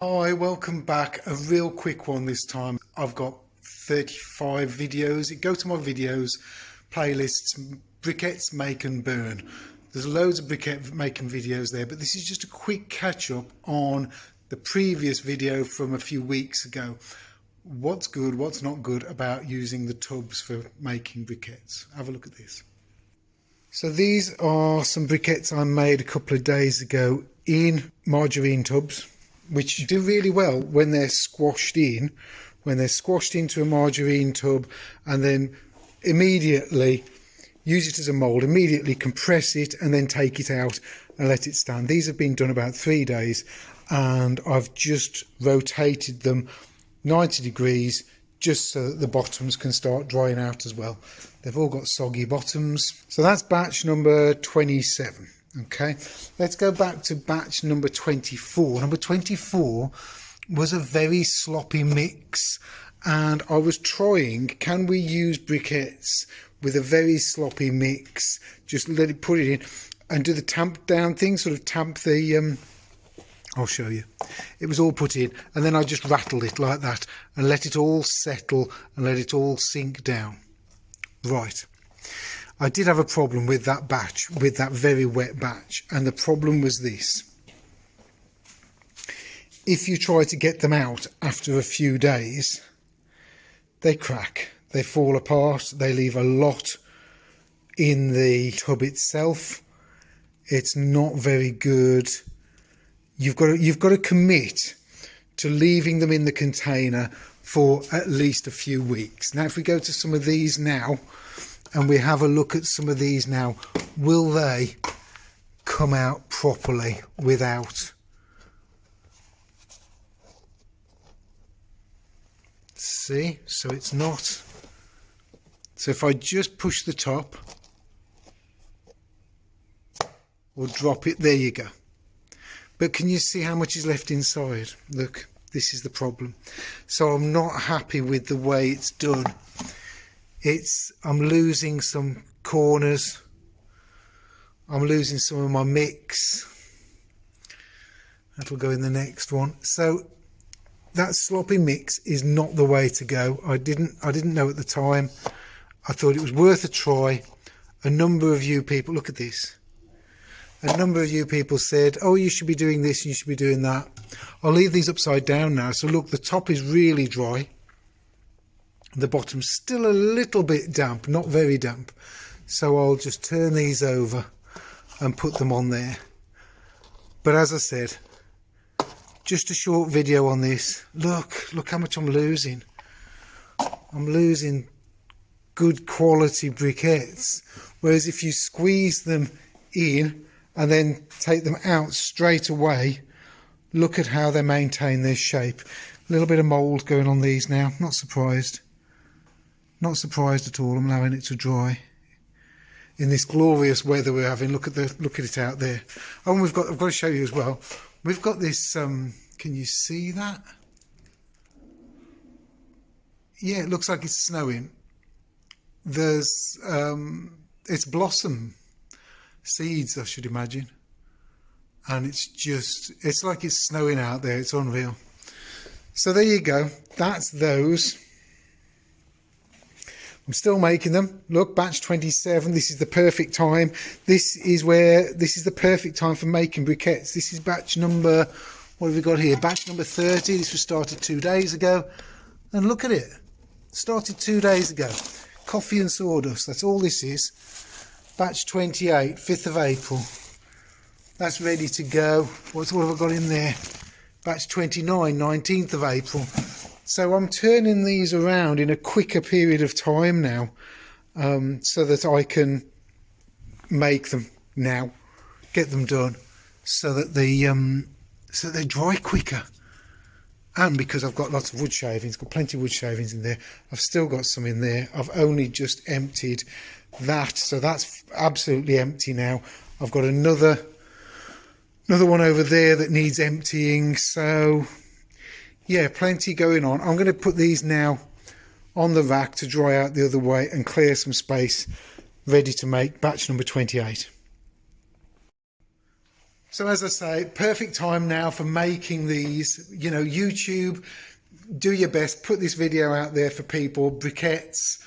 Hi, welcome back. A real quick one this time. I've got 35 videos. Go to my videos, playlists, briquettes make and burn. There's loads of briquette making videos there, but this is just a quick catch up on the previous video from a few weeks ago. What's good, what's not good about using the tubs for making briquettes. Have a look at this. So these are some briquettes I made a couple of days ago in margarine tubs, which do really well when they're squashed in, when they're squashed into a margarine tub, and then immediately use it as a mould, immediately compress it and then take it out and let it stand. These have been done about 3 days, and I've just rotated them 90 degrees just so that the bottoms can start drying out as well. They've all got soggy bottoms. So that's batch number 27. Okay, let's go back to batch number 24. Number 24 was a very sloppy mix, and I was trying, can we use briquettes with a very sloppy mix? Just let it, put it in and do the tamp down thing, sort of tamp the I'll show you. It was all put in, and then I just rattled it like that and let it all settle and let it all sink down. Right. I did have a problem with that batch, with that very wet batch, and the problem was this. If you try to get them out after a few days, they crack, they fall apart, they leave a lot in the tub itself. It's not very good. You've got to commit to leaving them in the container for at least a few weeks. Now, if we go to some of these now, and we have a look at some of these now, will they come out properly without? See, so it's not. So if I just push the top or drop it, there you go. But can you see how much is left inside? Look, this is the problem. So I'm not happy with the way it's done. I'm losing some corners, I'm losing some of my mix. That'll go in the next one. So that sloppy mix is not the way to go. I didn't know at the time. I thought it was worth a try. A number of you people, look at this, a number of you people said, oh, you should be doing this, you should be doing that. I'll leave these upside down now. So look, the top is really dry. The bottom's still a little bit damp, not very damp. So I'll just turn these over and put them on there. But as I said, just a short video on this. Look how much I'm losing. I'm losing good quality briquettes. Whereas if you squeeze them in and then take them out straight away, look at how they maintain their shape. A little bit of mould going on these now, not surprised. Not surprised at all. I'm allowing it to dry in this glorious weather we're having. Look at it out there. Oh, and I've got to show you as well. We've got this. Can you see that? Yeah, it looks like it's snowing. There's it's blossom seeds, I should imagine, and it's like it's snowing out there. It's unreal. So there you go. That's those. I'm still making them. Look, batch 27. This is the perfect time. This is the perfect time for making briquettes. This is batch number, what have we got here? Batch number 30. This was started 2 days ago. And look at it. Started 2 days ago. Coffee and sawdust. That's all this is. Batch 28, 5th of April. That's ready to go. What have I got in there? Batch 29, 19th of April. So I'm turning these around in a quicker period of time now, so that I can make them now, get them done, so that they dry quicker. And because I've got lots of wood shavings, got plenty of wood shavings in there, I've still got some in there. I've only just emptied that, so that's absolutely empty now. I've got another one over there that needs emptying. So yeah, plenty going on. I'm going to put these now on the rack to dry out the other way and clear some space, ready to make batch number 28. So as I say, perfect time now for making these. You know, YouTube, do your best, put this video out there for people. Briquettes,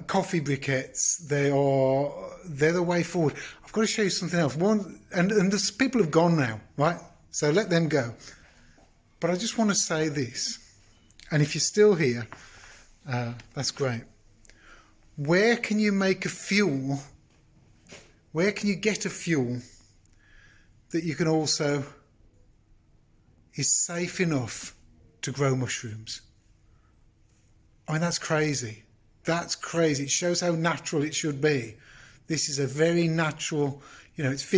coffee briquettes, they're the way forward. I've got to show you something else. And the people have gone now, right? So let them go. But I just want to say this, and if you're still here, that's great. Where can you make a fuel? Where can you get a fuel that you can also is safe enough to grow mushrooms? I mean, that's crazy. That's crazy. It shows how natural it should be. This is a very natural, you know, it's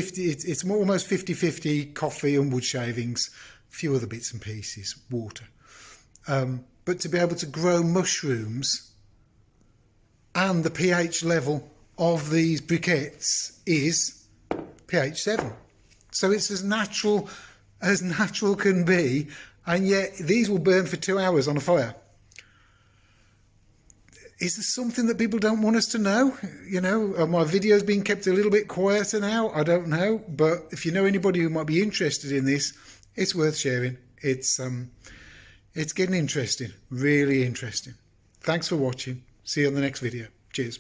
almost 50-50 coffee and wood shavings, a few other bits and pieces, water. But to be able to grow mushrooms, and the pH level of these briquettes is pH 7. So it's as natural can be, and yet these will burn for 2 hours on a fire. Is there something that people don't want us to know? You know, are my videos being kept a little bit quieter now? I don't know. But if you know anybody who might be interested in this, it's worth sharing. It's getting interesting, really interesting. Thanks for watching. See you on the next video. Cheers.